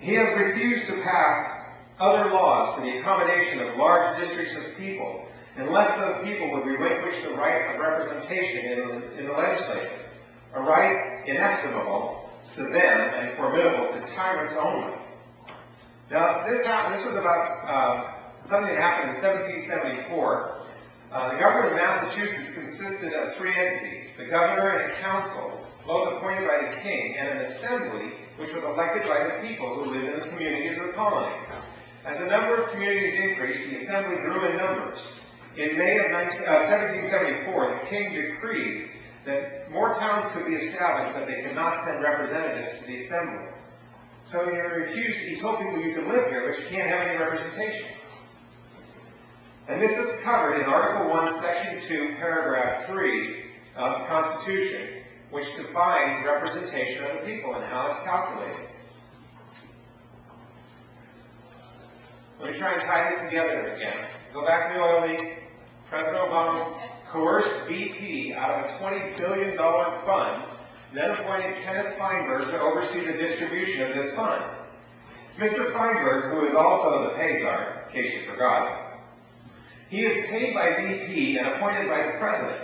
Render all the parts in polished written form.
He has refused to pass other laws for the accommodation of large districts of people unless those people would relinquish the right of representation in the legislature, a right inestimable to them and formidable to tyrants only. Now, this was about something that happened in 1774. The government of Massachusetts consisted of three entities: the governor and a council, both appointed by the king, and an assembly, which was elected by the people who lived in the communities of the colony. As the number of communities increased, the assembly grew in numbers. In May of 1774, the king decreed that more towns could be established, but they could not send representatives to the assembly. So he told people you can live here, but you can't have any representation. And this is covered in Article 1, Section 2, Paragraph 3 of the Constitution, which defines representation of the people and how it's calculated. Let me try and tie this together again. Go back to the oil leak. President Obama coerced BP out of a $20 billion fund, then appointed Kenneth Feinberg to oversee the distribution of this fund. Mr. Feinberg, who is also the pay czar, in case you forgot, he is paid by BP and appointed by the president,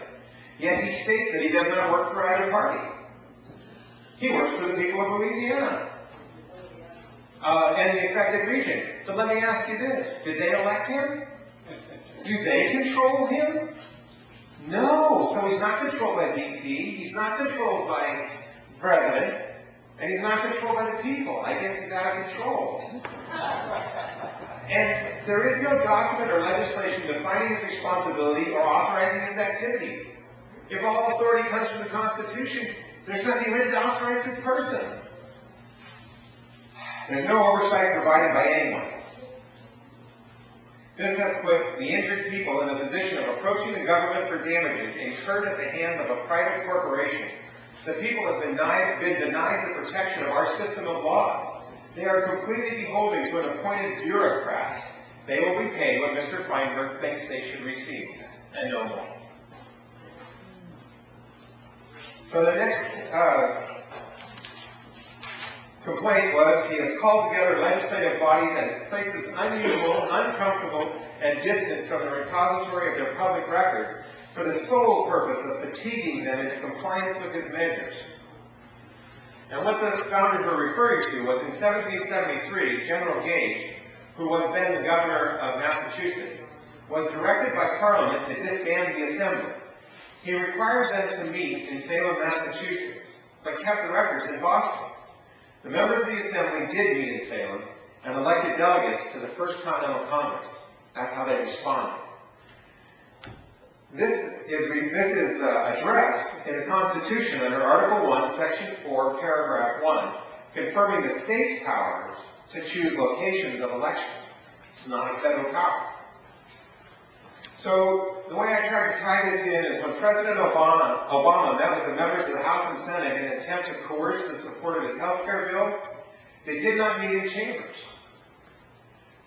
yet he states that he does not work for either party. He works for the people of Louisiana and the affected region. But let me ask you this, did they elect him? Do they control him? No, so he's not controlled by BP, he's not controlled by the president, and he's not controlled by the people. I guess he's out of control. And there is no document or legislation defining his responsibility or authorizing his activities. If all authority comes from the Constitution, there's nothing written to authorize this person. There's no oversight provided by anyone. This has put the injured people in the position of approaching the government for damages incurred at the hands of a private corporation. The people have been denied the protection of our system of laws. They are completely beholden to an appointed bureaucrat. They will be paid what Mr. Feinberg thinks they should receive, and no more. So the next complaint was he has called together legislative bodies at places unusual, uncomfortable, and distant from the repository of their public records for the sole purpose of fatiguing them into compliance with his measures. And what the founders were referring to was in 1773, General Gage, who was then the governor of Massachusetts, was directed by Parliament to disband the assembly. He required them to meet in Salem, Massachusetts, but kept the records in Boston. The members of the assembly did meet in Salem and elected delegates to the First Continental Congress. That's how they responded. This is addressed in the Constitution under Article 1, Section 4, Paragraph 1, confirming the state's powers to choose locations of elections. It's not a federal power. So the way I try to tie this in is when President Obama met with the members of the House and Senate in an attempt to coerce the support of his health care bill, they did not meet in chambers.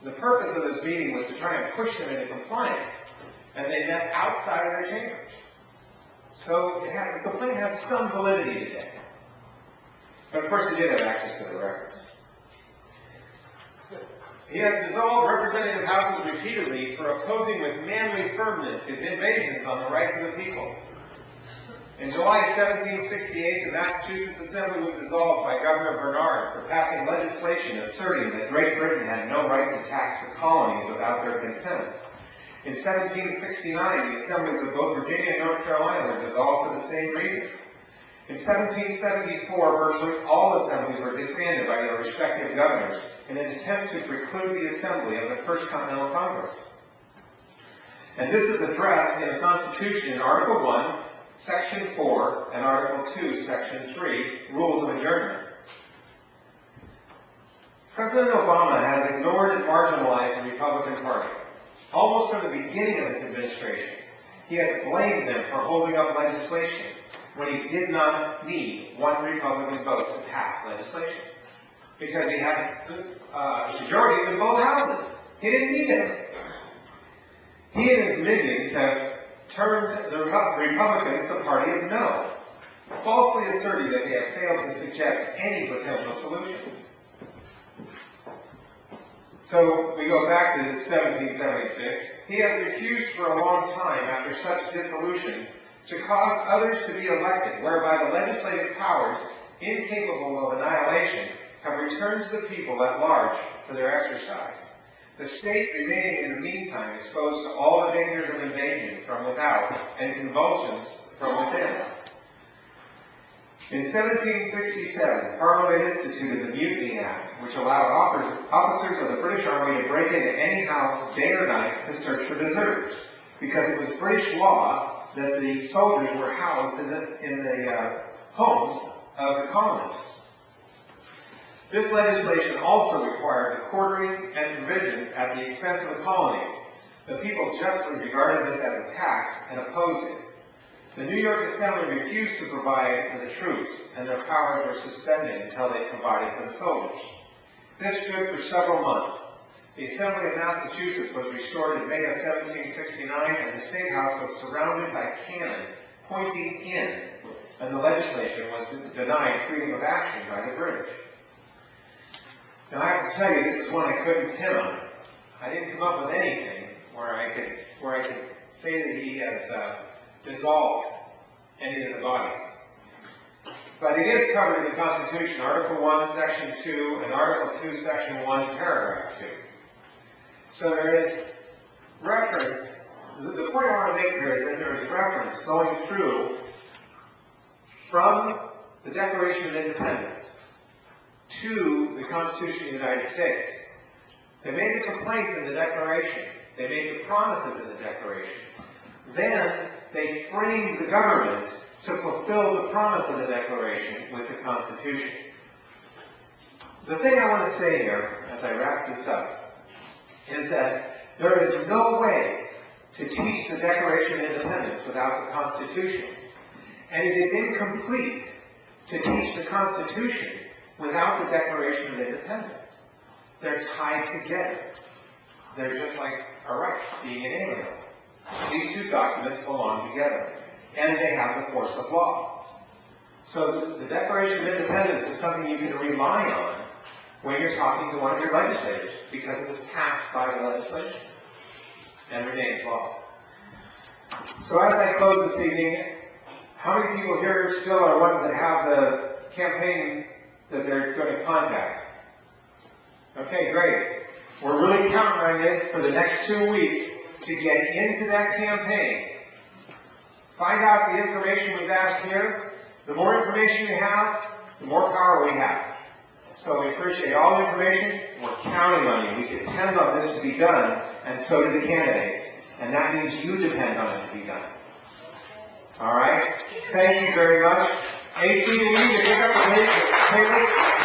The purpose of this meeting was to try and push them into compliance, and they met outside of their chambers. So the complaint has some validity today. But of course they did have access to the records. He has dissolved representative houses repeatedly for opposing with manly firmness his invasions on the rights of the people. In July 1768, the Massachusetts Assembly was dissolved by Governor Bernard for passing legislation asserting that Great Britain had no right to tax the colonies without their consent. In 1769, the assemblies of both Virginia and North Carolina were dissolved for the same reason. In 1774, virtually all assemblies were disbanded by their respective governors in an attempt to preclude the assembly of the First Continental Congress. And this is addressed in the Constitution in Article 1, Section 4, and Article 2, Section 3, Rules of Adjournment. President Obama has ignored and marginalized the Republican Party. Almost from the beginning of his administration, he has blamed them for holding up legislation when he did not need one Republican vote to pass legislation, because he had majorities in both houses. He didn't need them. He and his minions have turned the Republicans the party of no, falsely asserting that they have failed to suggest any potential solutions. So we go back to 1776. He has refused for a long time, after such dissolutions, to cause others to be elected, whereby the legislative powers, incapable of annihilation, have returned to the people at large for their exercise. The state remaining in the meantime exposed to all the dangers of invasion from without and convulsions from within. In 1767, Parliament instituted the Mutiny Act, which allowed officers of the British Army to break into any house day or night to search for deserters, because it was British law that the soldiers were housed in the homes of the colonists. This legislation also required the quartering and provisions at the expense of the colonies. The people justly regarded this as a tax and opposed it. The New York Assembly refused to provide for the troops, and their powers were suspended until they provided for the soldiers. This stood for several months. The Assembly of Massachusetts was restored in May of 1769, and the State House was surrounded by cannon pointing in, and the legislation was denied freedom of action by the British. Now I have to tell you, this is one I couldn't pin on. I didn't come up with anything where I could say that he has dissolved any of the bodies. But it is covered in the Constitution, Article 1, Section 2, and Article 2, Section 1, Paragraph 2. So there is reference, the point I want to make here is that there is reference going through from the Declaration of Independence to the Constitution of the United States. They made the complaints in the Declaration. They made the promises in the Declaration. Then they framed the government to fulfill the promise of the Declaration with the Constitution. The thing I want to say here, as I wrap this up, is that there is no way to teach the Declaration of Independence without the Constitution. And it is incomplete to teach the Constitution without the Declaration of Independence. They're tied together. They're just like our rights, being inalienable. These two documents belong together, and they have the force of law. So the Declaration of Independence is something you can rely on when you're talking to one of your legislators, because it was passed by the legislation and remains law. So as I close this evening, how many people here still are ones that have the campaign that they're going to contact? Okay, great. We're really counting on you for the next 2 weeks to get into that campaign. Find out the information we've asked here. The more information you have, the more power we have. So we appreciate all the information. We're counting on you. We depend on this to be done, and so do the candidates. And that means you depend on it to be done. All right? Thank you very much. AC, will you pick up the paper?